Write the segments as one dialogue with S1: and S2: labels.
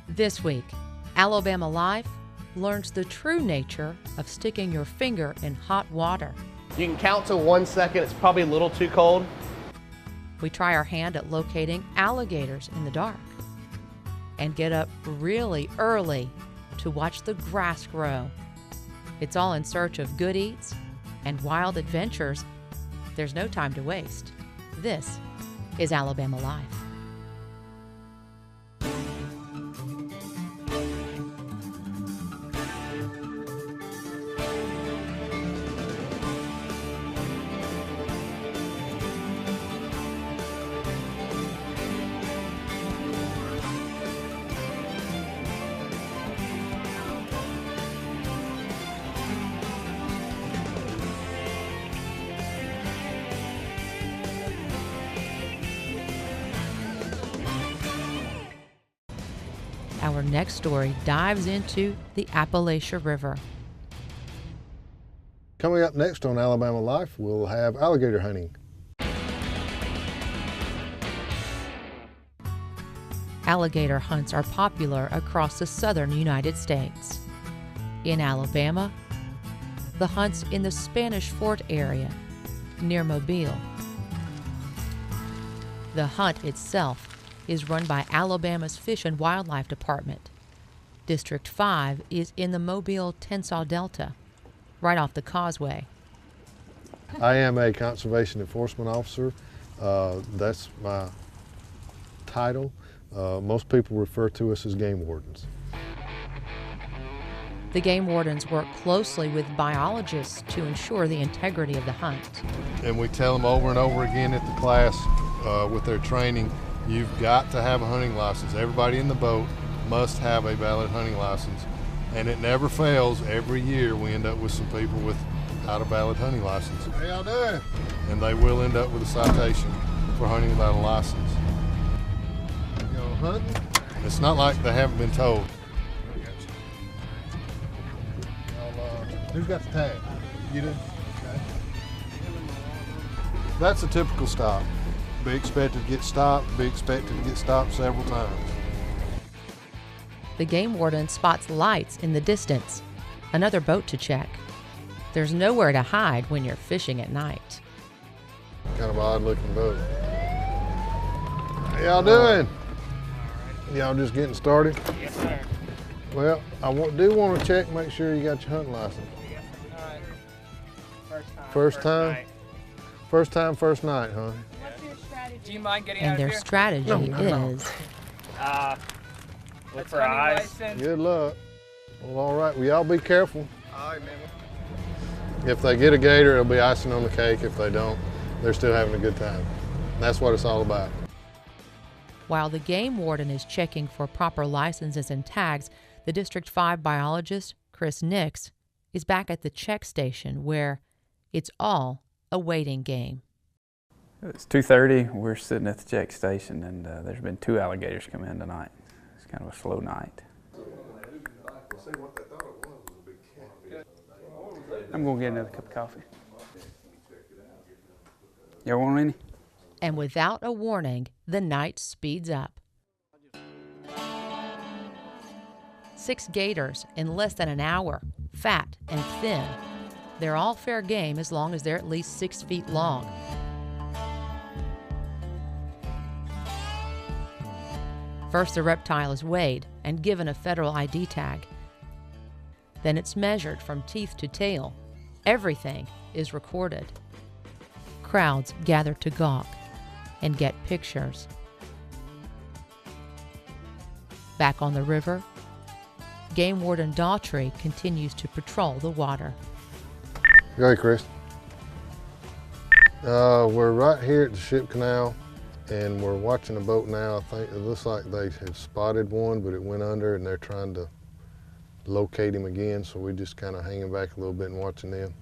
S1: This week, Alabama Life learns the true nature of sticking your finger in hot water.
S2: You can count to 1 second. It's probably a little too cold.
S1: We try our hand at locating alligators in the dark and get up really early to watch the grass grow. It's all in search of good eats and wild adventures. There's no time to waste. This is Alabama Life. Our next story dives into the Appalachia River.
S3: Coming up next on Alabama Life, we'll have alligator hunting.
S1: Alligator hunts are popular across the southern United States. In Alabama, the hunts in the Spanish Fort area near Mobile. The hunt itself is run by Alabama's Fish and Wildlife Department. District 5 is in the Mobile-Tensas Delta, right off the causeway.
S3: I am a conservation enforcement officer. That's my title. Most people refer to us as game wardens.
S1: The game wardens work closely with biologists to ensure the integrity of the hunt.
S3: And we tell them over and over again at the class with their training, you've got to have a hunting license. Everybody in the boat must have a valid hunting license. And it never fails. Every year we end up with some people without a valid hunting license. How y'all doing? And they will end up with a citation for hunting without a license. You know, hunting? It's not like they haven't been told. Who's got the tag? You do? Okay. That's a typical stop. Be expected to get stopped, be expected to get stopped several times.
S1: The game warden spots lights in the distance, another boat to check. There's nowhere to hide when you're fishing at night.
S3: Kind of odd looking boat. How y'all doing? Y'all just getting started?
S4: Yes, sir.
S3: Well, I do want to check, make sure you got your hunting license. First time? First time, first night, huh?
S4: Do you mind getting
S1: And
S4: out
S1: their
S4: of here?
S1: strategy is
S4: Look for eyes.
S3: Good luck. Well, all right. Well, y'all be careful.
S4: All right, man.
S3: If they get a gator, it'll be icing on the cake. If they don't, they're still having a good time. That's what it's all about.
S1: while the game warden is checking for proper licenses and tags. The District 5 biologist, Chris Nix, is back at the check station where it's all a waiting game.
S5: It's 2:30. We're sitting at the check station, and there's been 2 alligators come in tonight. It's kind of a slow night. I'm going to get another cup of coffee. Y'all want any?
S1: And without a warning, the night speeds up. 6 gators in less than an hour, fat and thin. They're all fair game as long as they're at least 6 feet long. First, the reptile is weighed and given a federal ID tag. Then it's measured from teeth to tail. Everything is recorded. Crowds gather to gawk and get pictures. Back on the river, Game Warden Daughtry continues to patrol the water.
S3: Go ahead, Chris. We're right here at the ship canal, and we're watching a boat now. I think it looks like they had spotted one, but it went under, and they're trying to locate him again, so we're just kind of hanging back a little bit and watching them.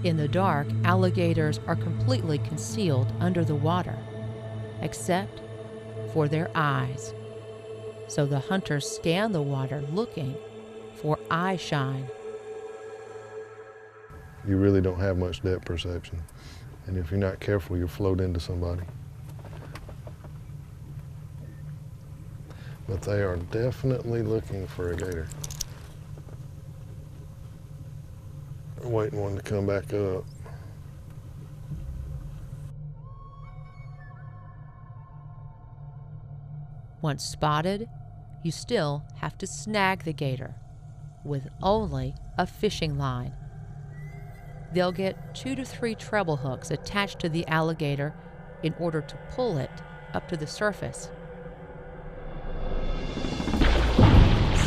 S1: In the dark, alligators are completely concealed under the water, except for their eyes. So the hunters scan the water looking for eye shine.
S3: You really don't have much depth perception, and if you're not careful, you'll float into somebody. But they are definitely looking for a gator. Waiting one to come back up.
S1: Once spotted, you still have to snag the gator with only a fishing line. They'll get 2 to 3 treble hooks attached to the alligator in order to pull it up to the surface.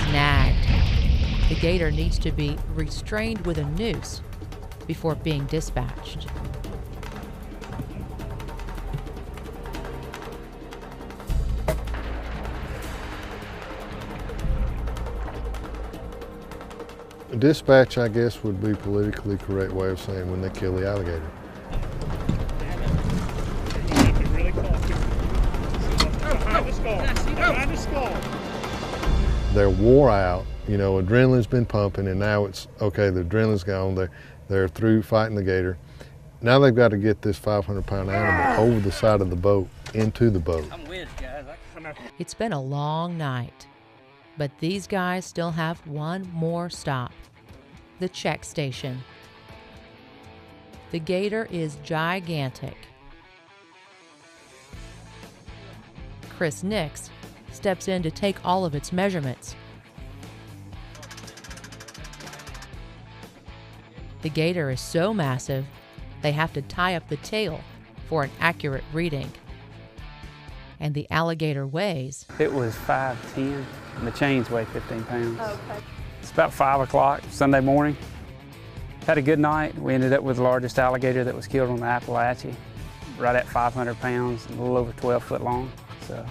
S1: Snagged. The gator needs to be restrained with a noose before being dispatched.
S3: Dispatch, I guess, would be politically correct way of saying when they kill the alligator. They're wore out, you know, adrenaline's been pumping, and now it's, okay, the adrenaline's gone, they're through fighting the gator. Now they've got to get this 500-pound animal over the side of the boat, into the boat.
S4: I'm with guys.
S1: It's been a long night, but these guys still have one more stop, the check station. The gator is gigantic. Chris Nix steps in to take all of its measurements. The gator is so massive, they have to tie up the tail for an accurate reading. And the alligator weighs.
S5: It was 5'10", and the chains weigh 15 pounds. Okay. It's about 5 o'clock Sunday morning. Had a good night. We ended up with the largest alligator that was killed on the Appalachia, right at 500 pounds, and a little over 12 foot long. So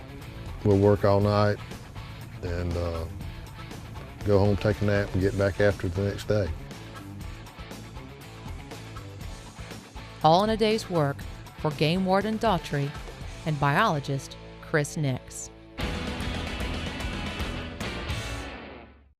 S3: we'll work all night and go home, take a nap, and get back after it the next day.
S1: All in a day's work for Game Warden Daughtry and biologist Chris Nix.